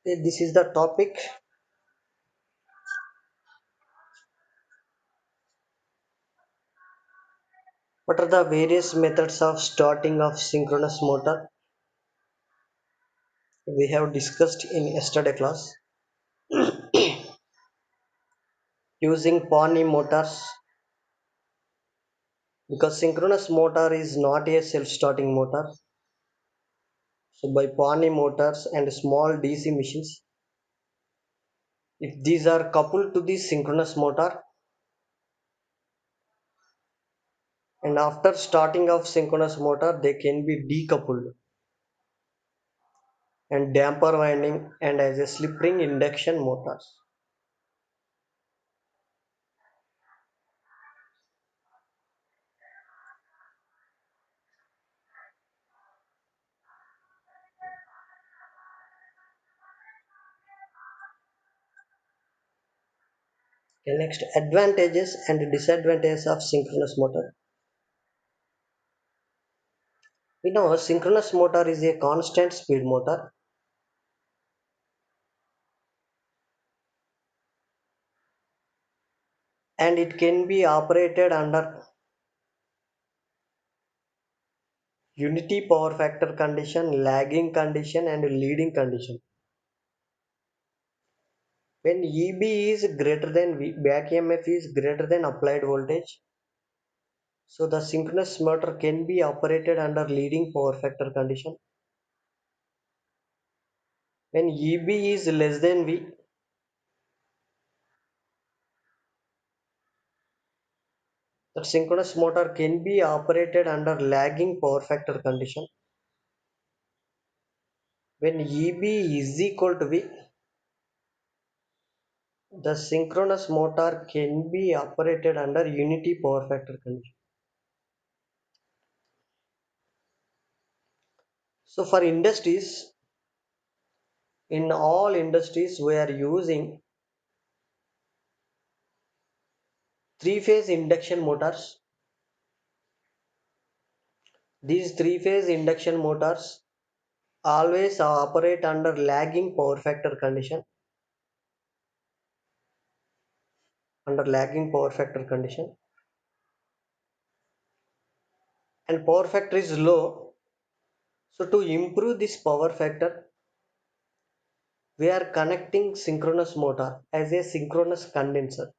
This is the topic. What are the various methods of starting of synchronous motor? We have discussed in yesterday class using Pawnee motors, because synchronous motor is not a self-starting motor. So by Pawnee motors and small DC machines, if these are coupled to the synchronous motor, and after starting of synchronous motor they can be decoupled and damper winding and as a slip ring induction motors. Okay, next, advantages and disadvantages of synchronous motor. We know synchronous motor is a constant speed motor, and it can be operated under unity power factor condition, lagging condition and leading condition. When EB is greater than V, back EMF is greater than applied voltage, so the synchronous motor can be operated under leading power factor condition. When EB is less than V, the synchronous motor can be operated under lagging power factor condition. When EB is equal to V, the synchronous motor can be operated under unity power factor condition. So for industries, in all industries we are using three-phase induction motors. These three-phase induction motors always operate under lagging power factor condition. Under lagging power factor condition, and power factor is low. So to improve this power factor, we are connecting synchronous motor as a synchronous condenser.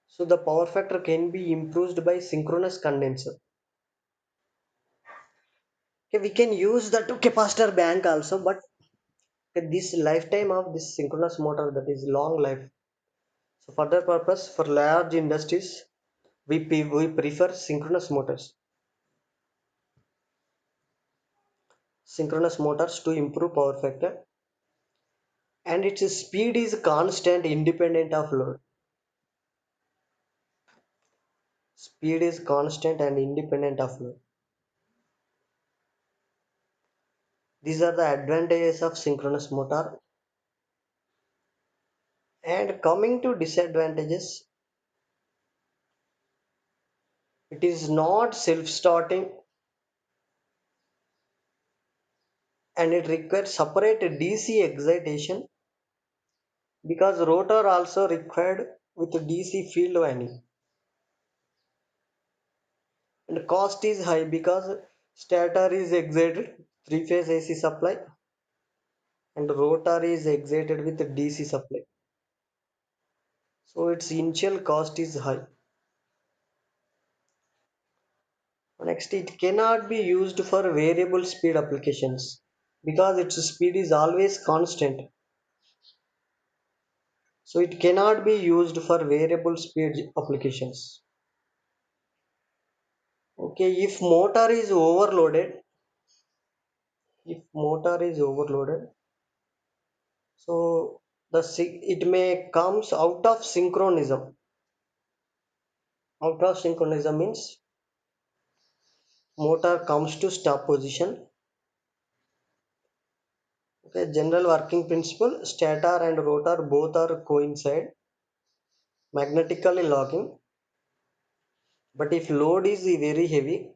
So the power factor can be improved by synchronous condenser. Okay, we can use the two capacitor bank also, but okay, this lifetime of this synchronous motor, that is long life. So for that purpose, for large industries, we prefer synchronous motors. Synchronous motors to improve power factor, and its speed is constant independent of load. Speed is constant and independent of load. These are the advantages of synchronous motor. And coming to disadvantages, it is not self-starting and it requires separate DC excitation because rotor also required with DC field winding, and cost is high because stator is excited three phase AC supply and rotor is excited with DC supply, so its initial cost is high. Next, it cannot be used for variable speed applications because its speed is always constant, so it cannot be used for variable speed applications. Okay, if motor is overloaded, so it may comes out of synchronism. Out of synchronism means motor comes to stop position. Okay, general working principle: stator and rotor both are coincide magnetically locking. But if load is very heavy,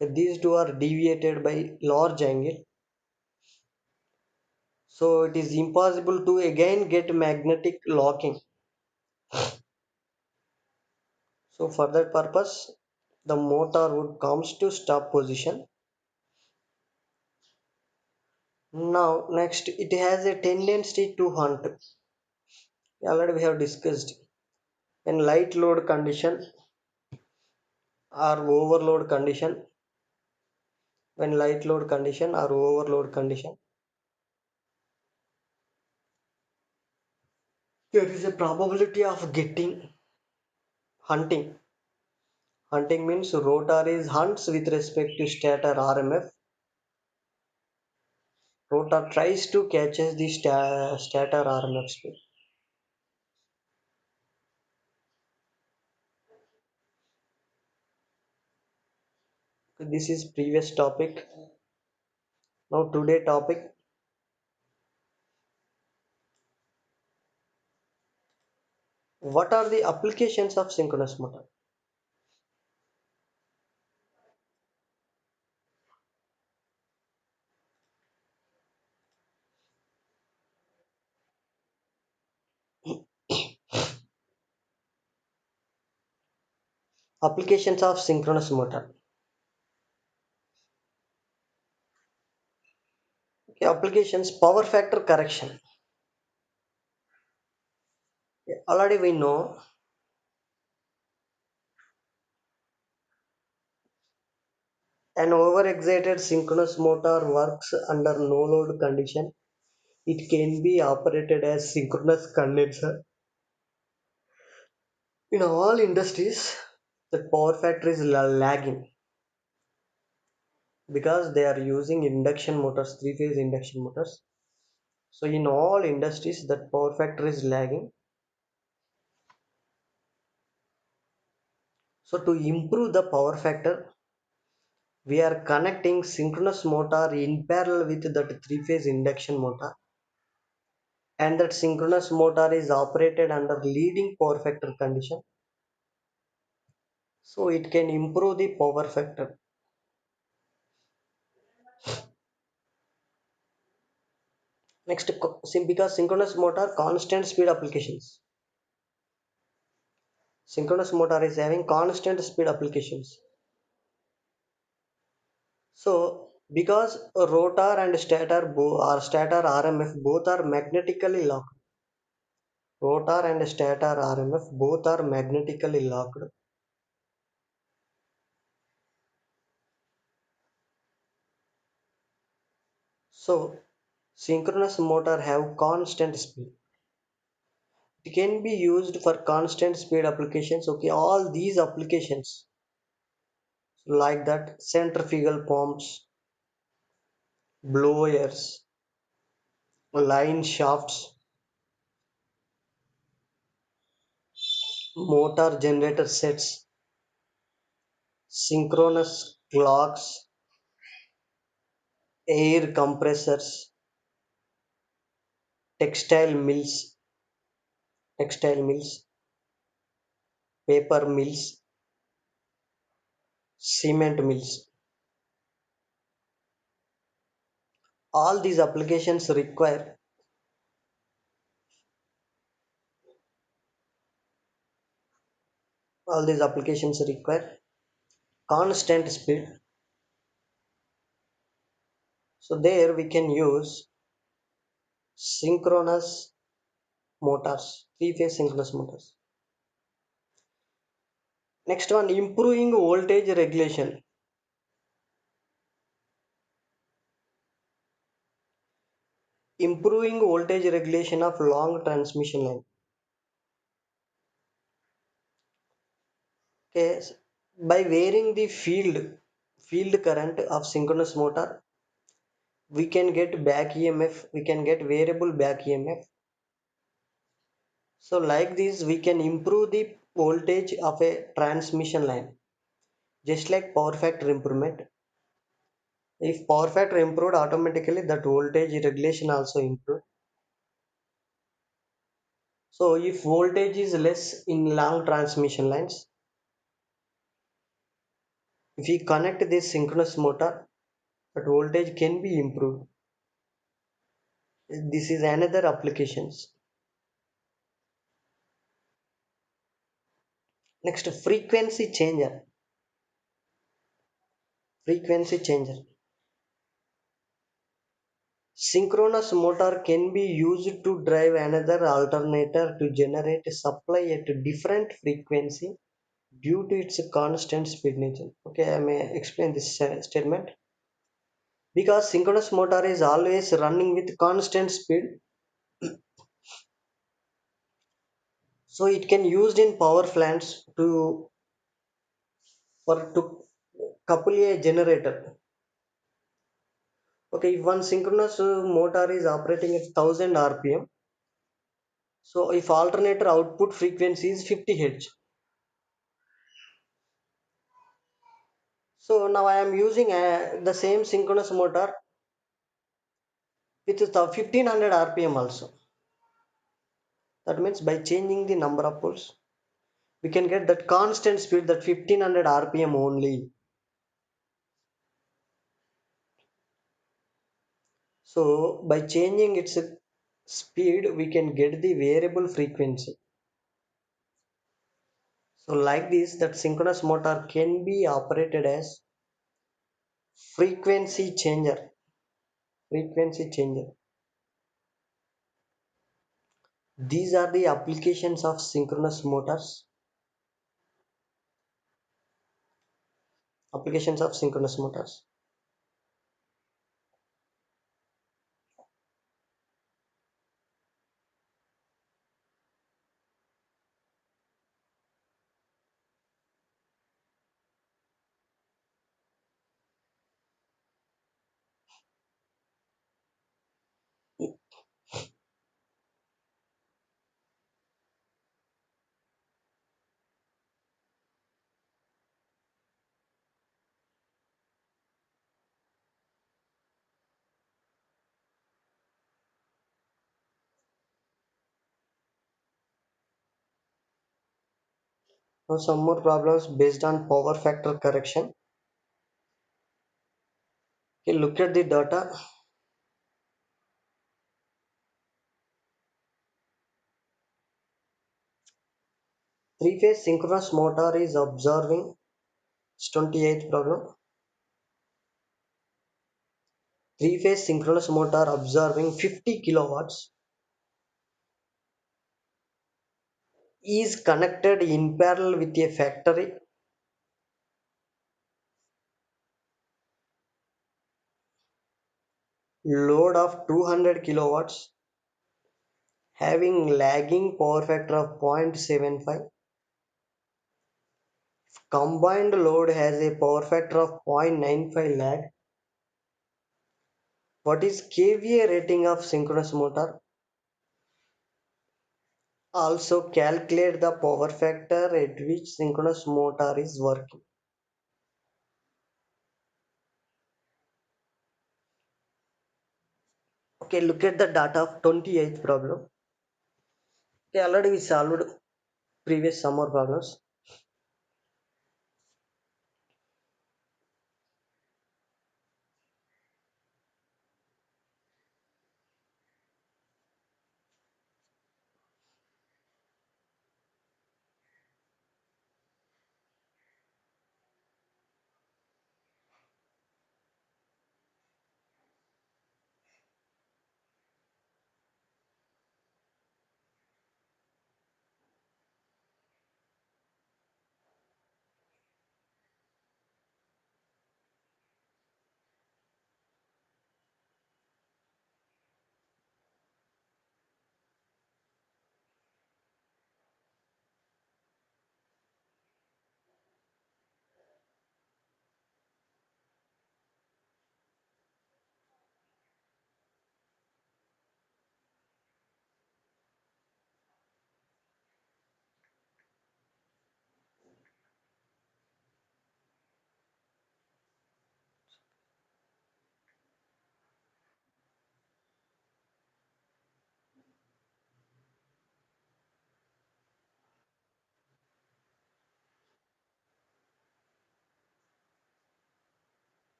these two are deviated by large angle, so it is impossible to again get magnetic locking. So for that purpose, the motor would comes to stop position. Now next, it has a tendency to hunt. Already we have discussed in light load condition or overload condition. When light load condition or overload condition, there is a probability of getting hunting. Hunting means rotor is hunts with respect to stator RMF. Rotor tries to catches the stator RMF speed. This is previous topic. Now today topic: what are the applications of synchronous motor? Applications of synchronous motor. Okay, applications: power factor correction. Okay, already we know an overexcited synchronous motor works under no load condition. It can be operated as synchronous condenser. In all industries, the power factor is lagging because they are using induction motors, three phase induction motors. So in all industries, that power factor is lagging. So to improve the power factor, we are connecting synchronous motor in parallel with that three phase induction motor, and that synchronous motor is operated under leading power factor condition, so it can improve the power factor. Next, because synchronous motor constant speed applications. Synchronous motor is having constant speed applications. So because a rotor and stator RMF both are magnetically locked. Rotor and stator RMF both are magnetically locked. So synchronous motor have constant speed. It can be used for constant speed applications. Okay, all these applications like that: centrifugal pumps, blowers, line shafts, motor generator sets, synchronous clocks, air compressors, textile mills, textile mills, paper mills, cement mills. All these applications require all these applications require constant speed. So there we can use synchronous motors, three-phase synchronous motors. Next one, improving voltage regulation. Improving voltage regulation of long transmission line. Okay, by varying the field current of synchronous motor, we can get back EMF, we can get variable back EMF. So like this, we can improve the voltage of a transmission line, just like power factor improvement. If power factor improved, automatically that voltage regulation also improved. So if voltage is less in long transmission lines, if we connect this synchronous motor, that voltage can be improved. This is another applications. Next, frequency changer. Frequency changer. Synchronous motor can be used to drive another alternator to generate supply at a different frequency due to its constant speed nature. Okay, I may explain this statement. Because synchronous motor is always running with constant speed, so it can used in power plants to couple a generator. Okay, if one synchronous motor is operating at 1000 rpm, so if alternator output frequency is 50 Hz, so now I am using the same synchronous motor with the 1500 rpm also. That means by changing the number of poles, we can get that constant speed, that 1500 rpm only. So by changing its speed, we can get the variable frequency. So like this, that synchronous motor can be operated as frequency changer. Frequency changer. These are the applications of synchronous motors. Applications of synchronous motors. Now some more problems based on power factor correction. Okay, look at the data. Three-phase synchronous motor is observing 28th problem. Three-phase synchronous motor observing 50 kilowatts is connected in parallel with a factory load of 200 kilowatts having lagging power factor of 0.75. Combined load has a power factor of 0.95 lag. What is kVA rating of synchronous motor? Also calculate the power factor at which synchronous motor is working. Okay, look at the data of 28th problem. Okay, already we solved previous summer problems.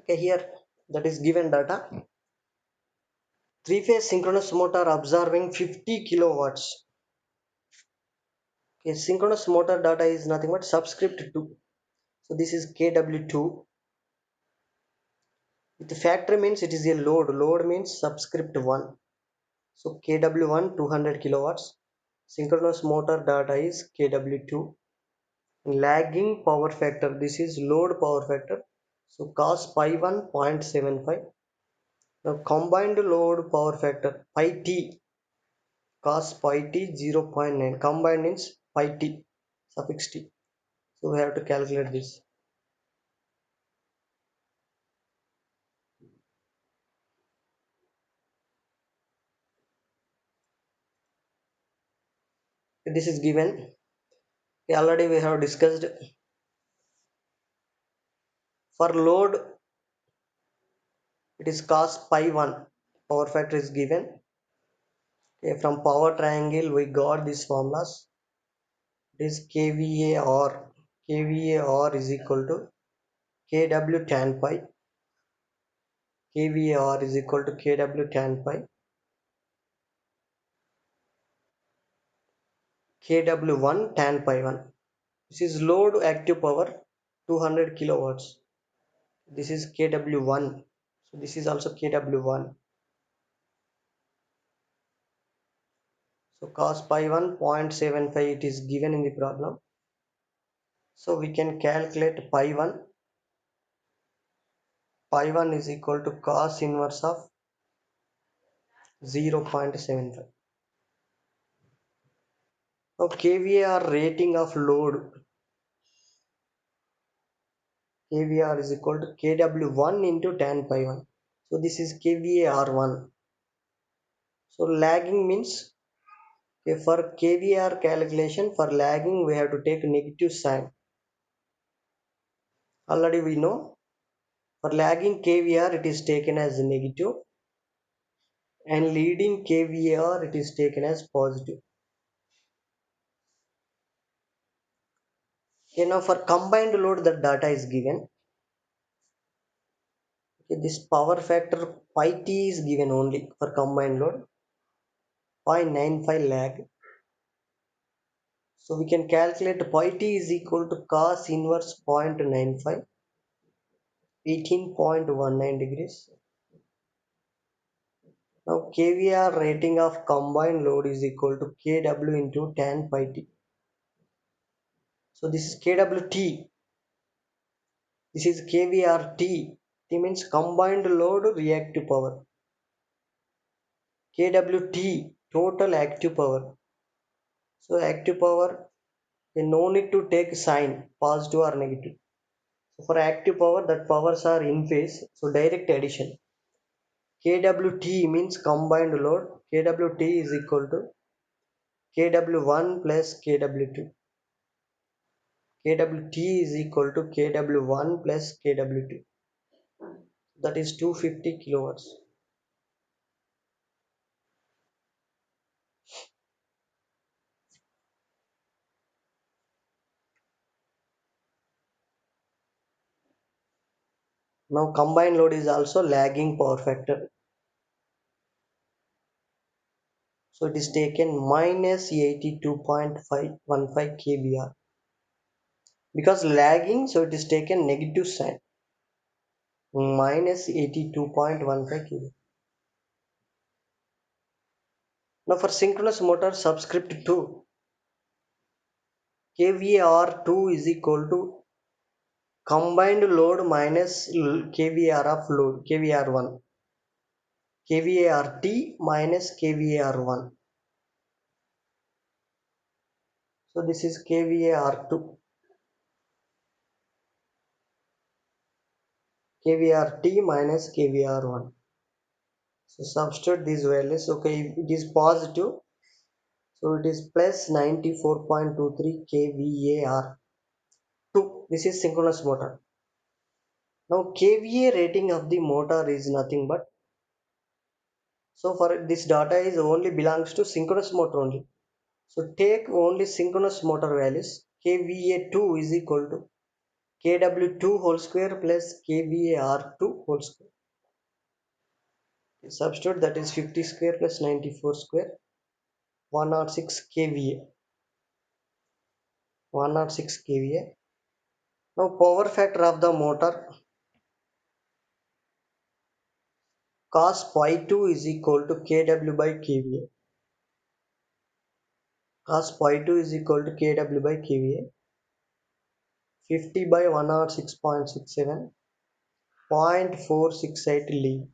Okay, here that is given data. Three-phase synchronous motor observing 50 kilowatts. Okay, synchronous motor data is nothing but subscript 2. So this is KW2. With factor means it is a load. Load means subscript 1. So KW1 200 kilowatts. Synchronous motor data is KW2. Lagging power factor. This is load power factor. So cos pi 1.75. Now combined load power factor pi t, cos pi t 0.9, combined means pi t suffix t. So we have to calculate this. This is given. Already we have discussed. For load it is cos pi 1, power factor is given. Okay, from power triangle we got these formulas. It is kVAR. kVAR is equal to kW tan pi. kVAR is equal to kW tan pi. kW1 tan pi 1. This is load active power 200 kilowatts. This is kW1. So this is also kW1. So cos pi 1.75 it is given in the problem. So we can calculate pi 1. Pi 1 is equal to cos inverse of 0.75. Now kVAR rating of load. kVAR is equal to kW1 into tan pi 1. So this is kVAR1. So lagging means, okay, for kVAR calculation, for lagging we have to take negative sign. Already we know for lagging kVAR it is taken as negative and leading kVAR it is taken as positive. Okay, now for combined load the data is given. Okay, this power factor pi t is given only for combined load 0.95 lag. So we can calculate pi t is equal to cos inverse 0.95, 18.19 degrees. Now kVAR rating of combined load is equal to kW into tan pi t. So this is kWt. This is kVRT. T means combined load reactive power. kWt total active power. So active power, no need to take sign positive or negative. So for active power that powers are in phase. So direct addition. kWt means combined load. kWt is equal to kW1 plus kW2. kWt is equal to kW1 plus kW2. That is 250 kilowatts. Now combined load is also lagging power factor. So it is taken minus 82.515 kVAR. Because lagging, so it is taken negative sign. Minus 82.15 kVAR. Now for synchronous motor subscript 2, kVAR2 is equal to combined load minus kVAR of load, kVAR1. kVART minus kVAR1. So this is kVAR2. kVRT minus kVR1. So substitute these values. Okay, if it is positive, so it is plus 94.23 kVAR2. This is synchronous motor. Now kVA rating of the motor is nothing but, so for this data is only belongs to synchronous motor only. So take only synchronous motor values. kVA2 is equal to kW2 whole square plus kVAR2 whole square. Substitute, that is 50 square plus 94 square, 106 kVA. 106 kVA. Now power factor of the motor, cos pi 2 is equal to kW by kVA. Cos pi 2 is equal to kW by kVA. 50 by 106.67, 0.468 lead.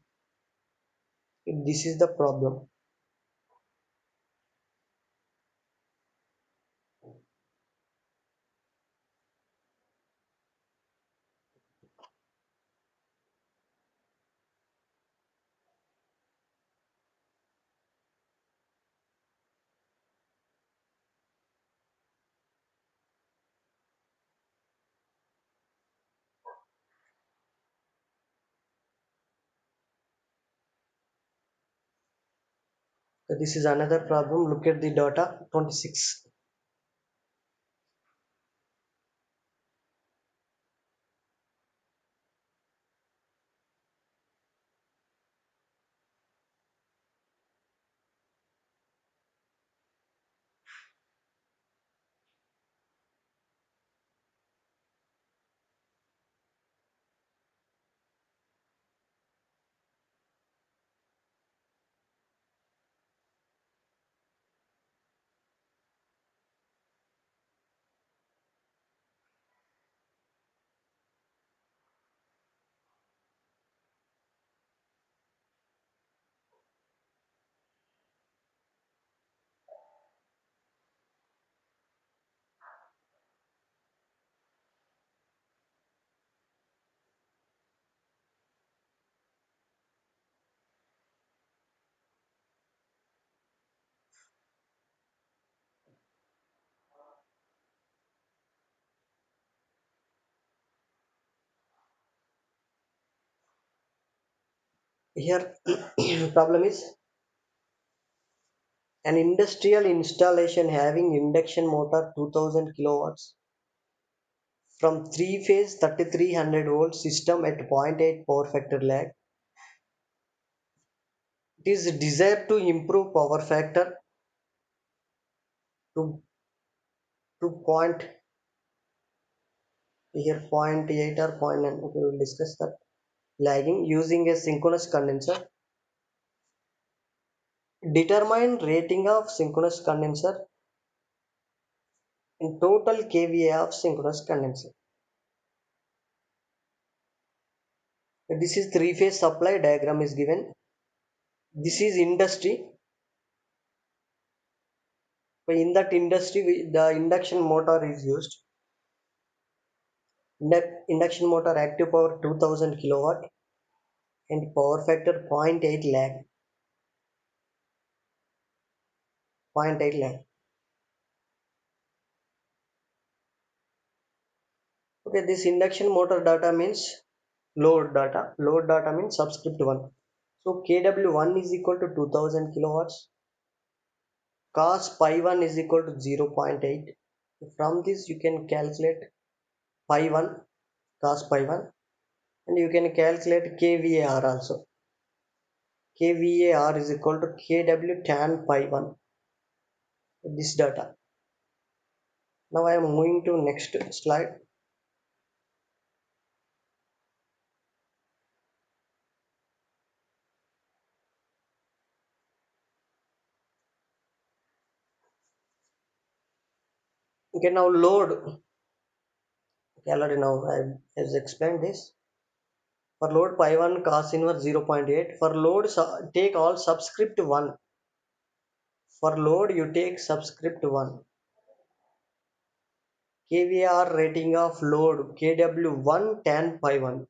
This is the problem. This is another problem. Look at the data 26. Here problem is an industrial installation having induction motor 2000 kilowatts from 3 phase 3300 volt system at zero point 0.8 power factor lag. It is desired to improve power factor to point here zero point 0.8 or zero point 0.9. Okay, we will discuss that. Lagging using a synchronous condenser. Determine rating of synchronous condenser and total kVA of synchronous condenser. This is three phase supply diagram is given. This is industry. In that industry, the induction motor is used. Induction motor active power 2000 kilowatt and power factor zero point 0.8 lag. 0.8 lag. Okay, this induction motor data means load data. Load data means subscript 1. So kW1 is equal to 2000 kilowatts. Cos pi 1 is equal to 0.8. From this you can calculate pi 1, cos pi 1, and you can calculate kVAR also. kVAR is equal to kW tan pi 1. This data. Now I am moving to next slide. Okay, now load. Okay, already now I have explained this. For load pi 1 cos inverse 0.8. For load take all subscript 1. For load you take subscript 1. kVAR rating of load kW1 tan pi 1.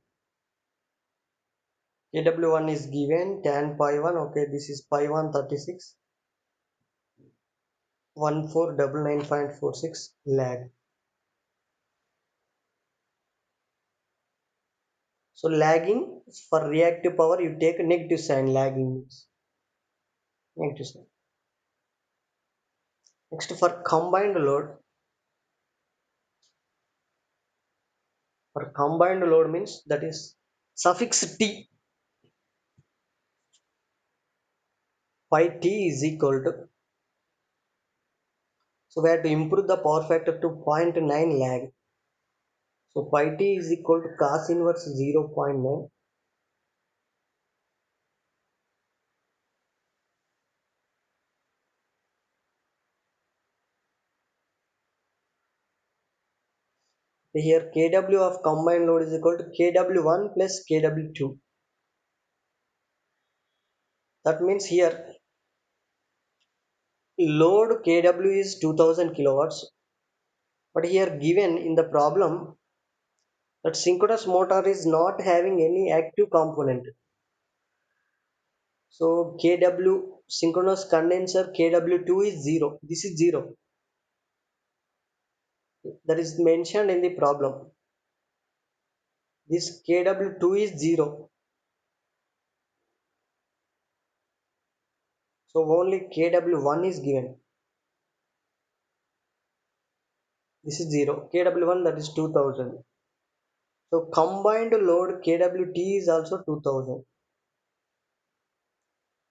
kW1 is given tan pi 1. Okay, this is pi 1 36. 1499.46 lag. So lagging, for reactive power you take negative sign. Lagging means negative sign. Next, for combined load, For combined load means that is suffix T. Pi T is equal to, so we have to improve the power factor to 0.9 lag. So pi T is equal to cos inverse 0.9. Here Kw of combined load is equal to Kw1 plus Kw2. That means here load Kw is 2000 kilowatts, but here given in the problem that synchronous motor is not having any active component. So Kw synchronous condenser Kw2 is 0. This is 0. That is mentioned in the problem. This Kw2 is 0. So only Kw1 is given. This is 0. Kw1 that is 2000. So combined load KWT is also 2000.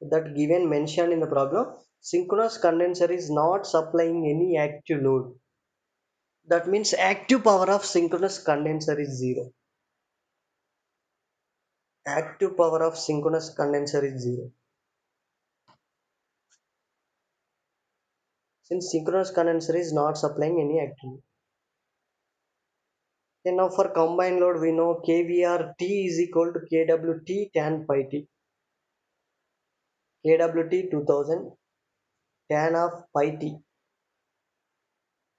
That given mentioned in the problem. Synchronous condenser is not supplying any active load. That means active power of synchronous condenser is 0. Active power of synchronous condenser is 0. Since synchronous condenser is not supplying any active load. Then now for combined load we know KVR T is equal to KWT tan pi T. KWT 2000 tan of pi T.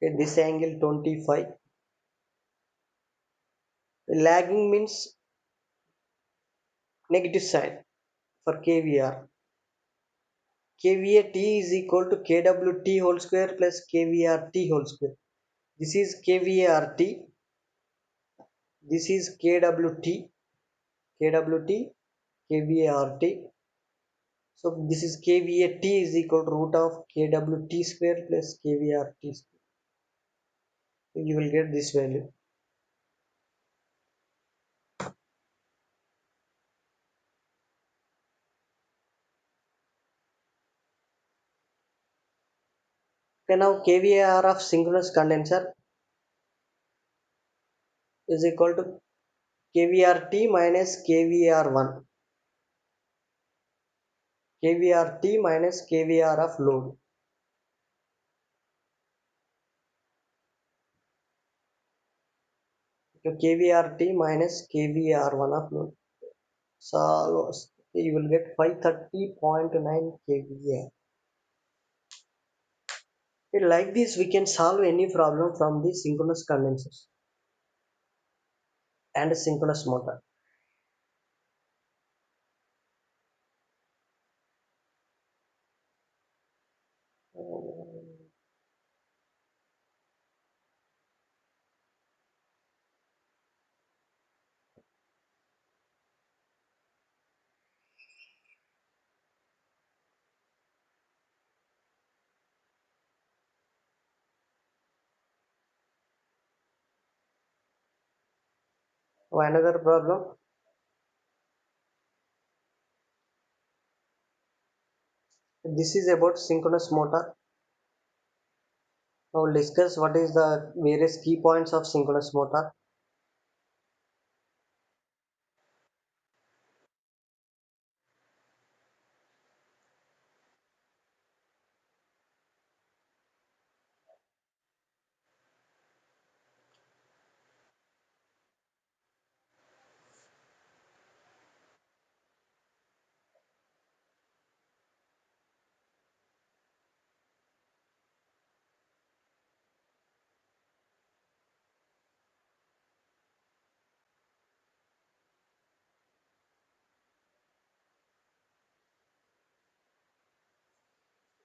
Okay, this angle 25. Lagging means negative sign for KVR. KVA T is equal to KWT whole square plus KVR T whole square. This is KVAR T. This is KWT. KWT, KVAR T. So this is KVA T is equal to root of KWT square plus KVR T square. So you will get this value. Okay, now KVAR of synchronous condenser is equal to KVRT minus KVR1. KVRT minus KVR of load. So KVRT minus KVR1 of load. So you will get 530.9 kVA. Okay, like this we can solve any problem from the synchronous condensers and synchronous motor. Another problem. This is about synchronous motor. Now we'll discuss what is the various key points of synchronous motor.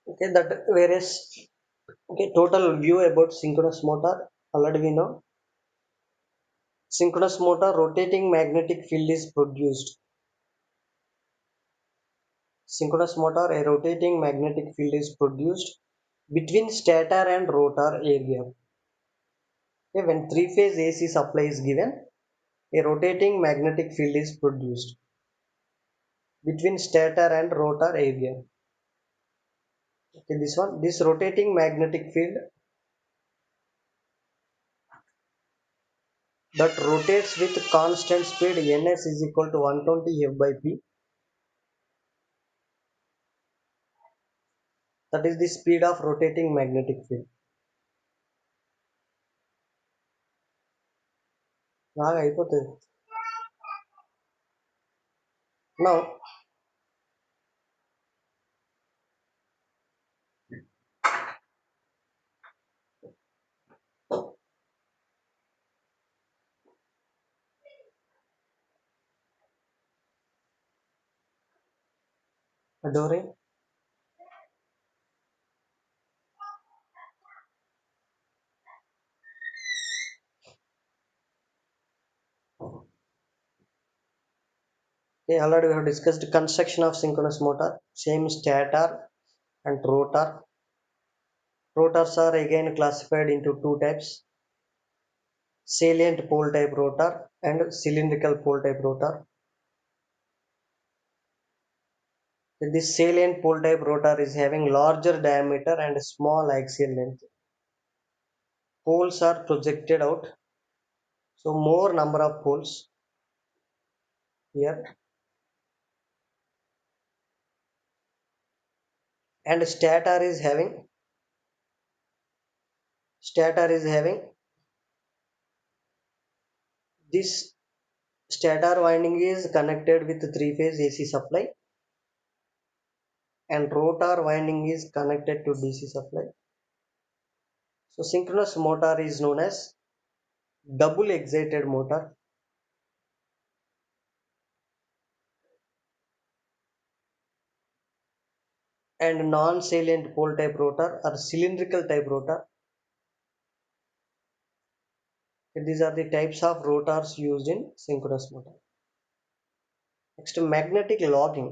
Okay, that various total view about synchronous motor. Already we know synchronous motor rotating magnetic field is produced. Synchronous motor a rotating magnetic field is produced between stator and rotor area. Okay, when three phase AC supply is given, A rotating magnetic field is produced between stator and rotor area. Okay, this rotating magnetic field that rotates with constant speed ns is equal to 120 f by p. That is the speed of rotating magnetic field. బాగా అయిపోతుంది. Now, Adore, okay, already we have discussed construction of synchronous motor. Same stator and rotor. Rotors are again classified into two types: salient pole type rotor and cylindrical pole type rotor. This salient pole type rotor is having larger diameter and small axial length. Poles are projected out, so more number of poles here. And stator is having this stator winding is connected with three phase AC supply, and rotor winding is connected to DC supply. So synchronous motor is known as double excited motor, and non-salient pole type rotor or cylindrical type rotor. These are the types of rotors used in synchronous motor. Next, magnetic locking.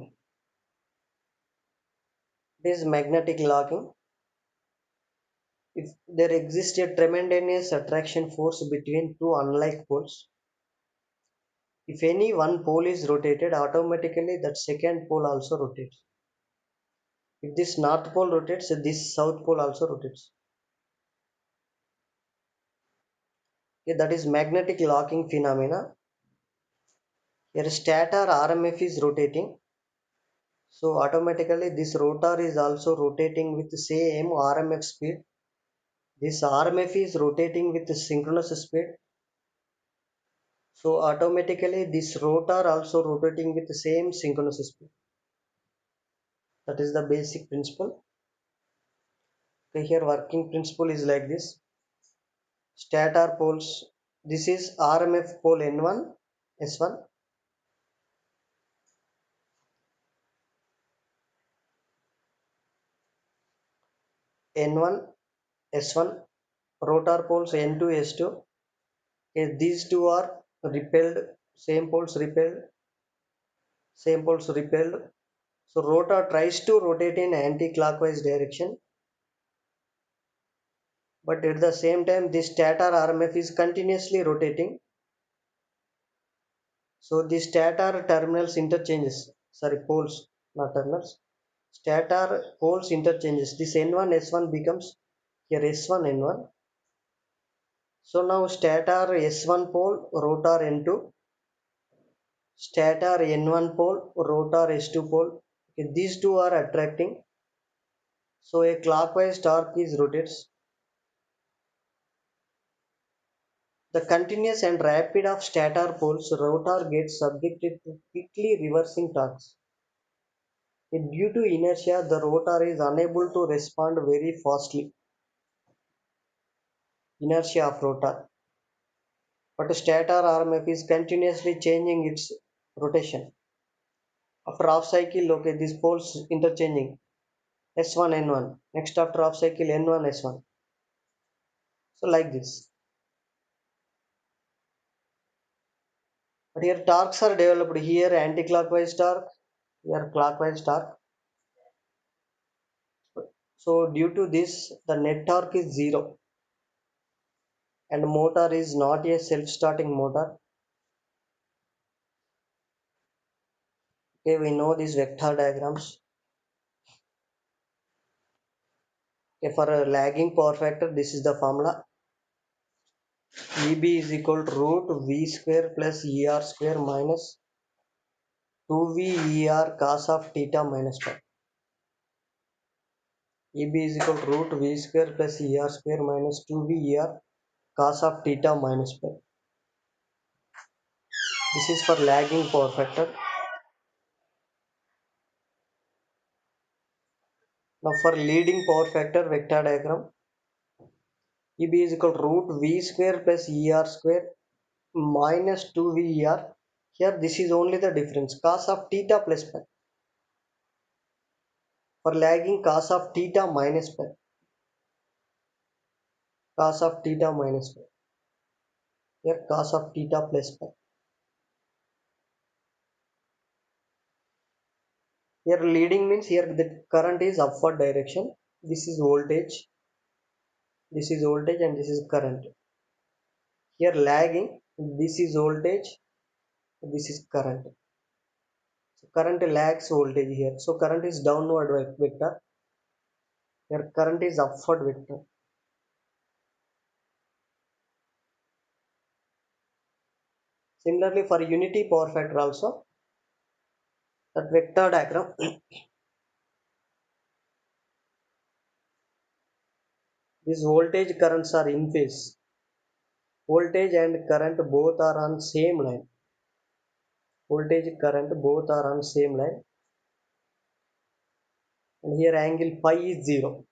This magnetic locking. If there exists a tremendous attraction force between two unlike poles, if any one pole is rotated, automatically that second pole also rotates. If this north pole rotates, this south pole also rotates. Okay, that is magnetic locking phenomena. Here stator RMF is rotating, so automatically this rotor is also rotating with the same RMF speed. This RMF is rotating with the synchronous speed, so automatically this rotor also rotating with the same synchronous speed. That is the basic principle. Okay, here working principle is like this: stator poles. This is RMF pole N1, S1. N1, S1, rotor poles N2, S2. Okay, these two are repelled, same poles repelled, same poles repelled. So rotor tries to rotate in anti-clockwise direction, but at the same time this stator RMF is continuously rotating. So the stator terminals interchanges, sorry, poles, not terminals. Stator poles interchanges. This N1 S1 becomes here S1 N1. So now stator S1 pole, rotor N2, stator N1 pole, rotor S2 pole. Okay, these two are attracting. So a clockwise torque is rotates. The continuous and rapid of stator poles, rotor gets subjected to quickly reversing torques. Due to inertia, the rotor is unable to respond very fastly. Inertia of rotor. But stator RMF is continuously changing its rotation. After half cycle, okay, these poles interchanging S1 N1. Next after half cycle N1 S1. So like this. But here torques are developed. Here anti-clockwise torque, here clockwise torque. So due to this, the net torque is zero, and motor is not a self-starting motor. Okay, we know these vector diagrams. Okay, for a lagging power factor, this is the formula. EB is equal to root V square plus ER square minus 2V ER cos of theta minus pi. EB is equal to root V square plus ER square minus 2V ER cos of theta minus pi. This is for lagging power factor. Now for leading power factor vector diagram, EB is equal to root V square plus ER square minus 2VER. Here this is only the difference, cos of theta plus pi. For lagging, cos of theta minus pi. Cos of theta minus pi. Here cos of theta plus pi. Here leading means here the current is upward direction. This is voltage. This is voltage and this is current. Here lagging, this is voltage. This is current. So current lags voltage here. So current is downward vector. Here current is upward vector. Similarly for unity power factor also, that vector diagram, these voltage currents are in phase. Voltage and current both are on same line. Voltage current both are on same line. And here angle pi is 0.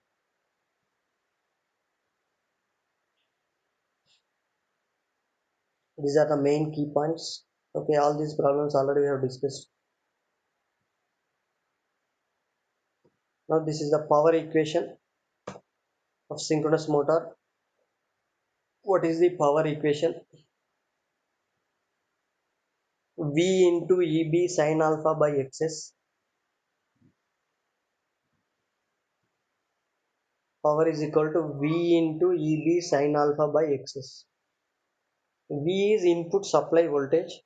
These are the main key points. Okay, all these problems already we have discussed. Now this is the power equation of synchronous motor. What is the power equation? V into EB sin alpha by XS. Power is equal to V into EB sin alpha by XS. V is input supply voltage.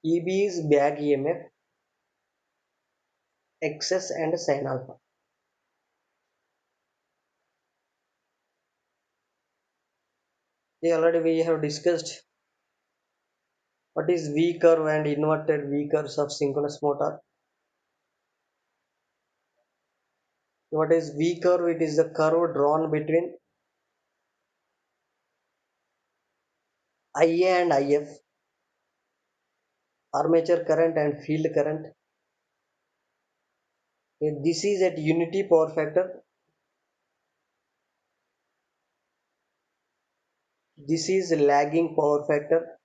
EB is back EMF. XS and sin alpha. Already we have discussed what is V curve and inverted V curves of synchronous motor. What is V curve? It is the curve drawn between IA and IF, armature current and field current. This is at unity power factor. This is lagging power factor.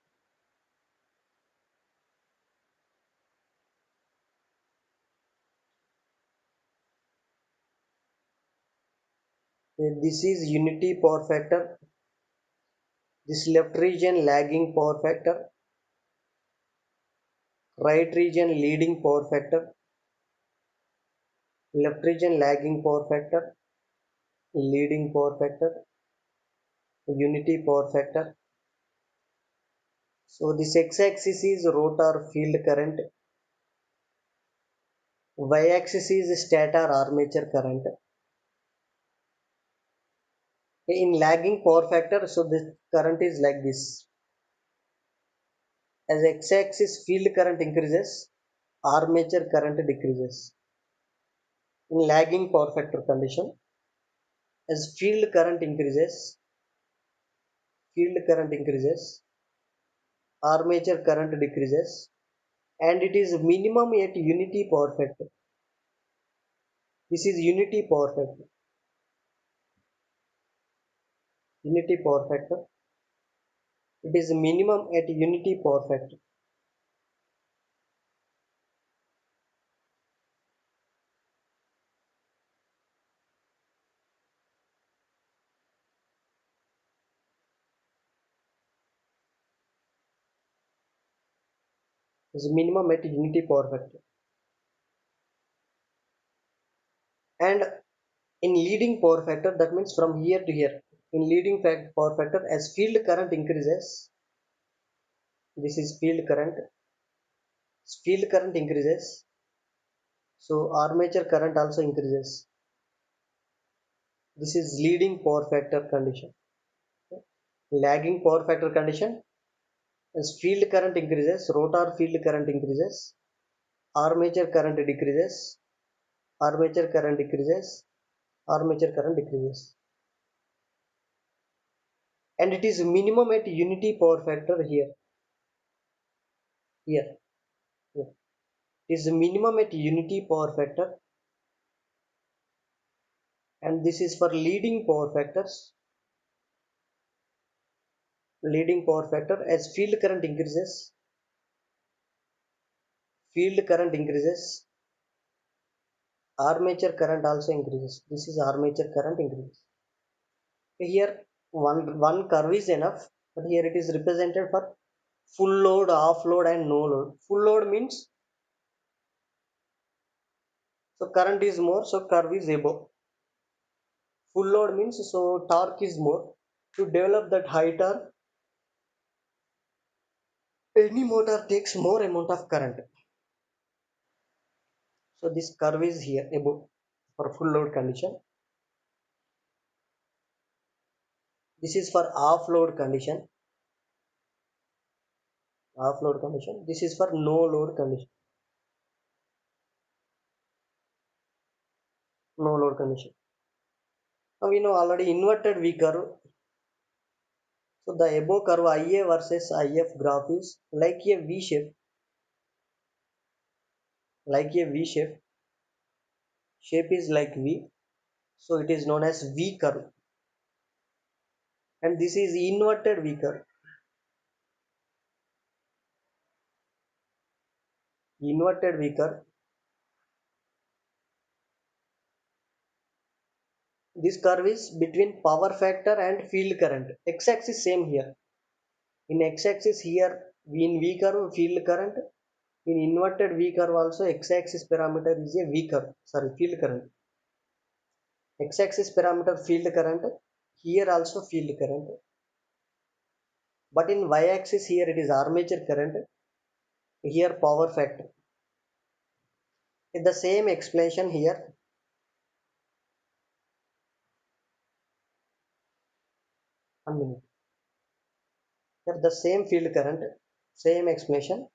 This is unity power factor. This left region lagging power factor. Right region leading power factor. Left region lagging power factor. Leading power factor. Unity power factor. So this x-axis is rotor field current. Y-axis is stator armature current. In lagging power factor, so the current is like this. As x-axis field current increases, armature current decreases. In lagging power factor condition, as field current increases, armature current decreases, and it is minimum at unity power factor. This is unity power factor. Unity power factor. It is minimum at unity power factor. It is minimum at unity power factor. And in leading power factor, that means from here to here. In leading power factor, as field current increases, this is field current. field current increases, so armature current also increases. This is leading power factor condition. Lagging power factor condition, as field current increases, rotor field current increases, armature current decreases, armature current decreases, armature current decreases. And it is minimum at unity power factor here. Here. Here. It is minimum at unity power factor, and this is for leading power factors. Leading power factor, as field current increases, armature current also increases. This is armature current increases. Here one curve is enough, but here it is represented for full load, off load, and no load. Full load means so current is more, so curve is above. Full load means so torque is more. To develop that high torque, any motor takes more amount of current. So this curve is here above for full load condition. This is for off load condition. Off load condition. This is for no load condition. No load condition. Now we know already inverted V curve. So the above curve IA versus IF graph is like a V shape. Like a V shape. Shape is like V. So it is known as V curve. And this is inverted V curve. Inverted V curve. This curve is between power factor and field current. X-axis same here. In x-axis here, in V curve field current. In inverted V curve also x-axis parameter is a V curve. Sorry, field current. X-axis parameter field current. Here also field current. But in y-axis here it is armature current. Here power factor. In the same explanation here. One minute. Here the same field current. Same explanation.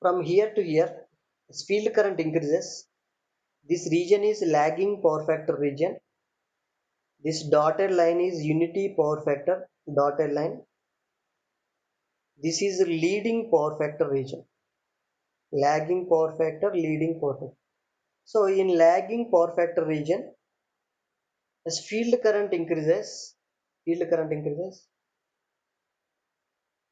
From here to here, as field current increases, this region is lagging power factor region. This dotted line is unity power factor dotted line. This is leading power factor region. Lagging power factor, leading power factor. So in lagging power factor region, as field current increases,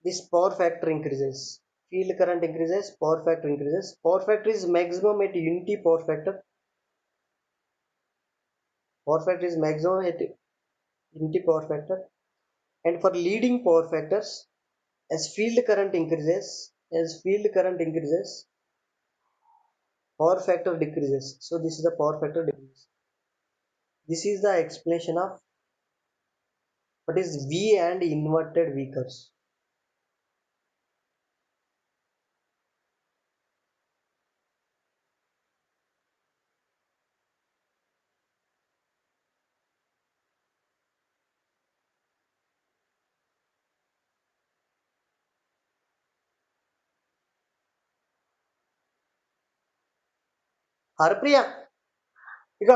this power factor increases. Field current increases, power factor increases. Power factor is maximum at unity power factor. Power factor is maximum at unity power factor. And for leading power factors, as field current increases, power factor decreases. So this is the power factor decrease. This is the explanation of what is V and inverted V curves. Harpriya, ego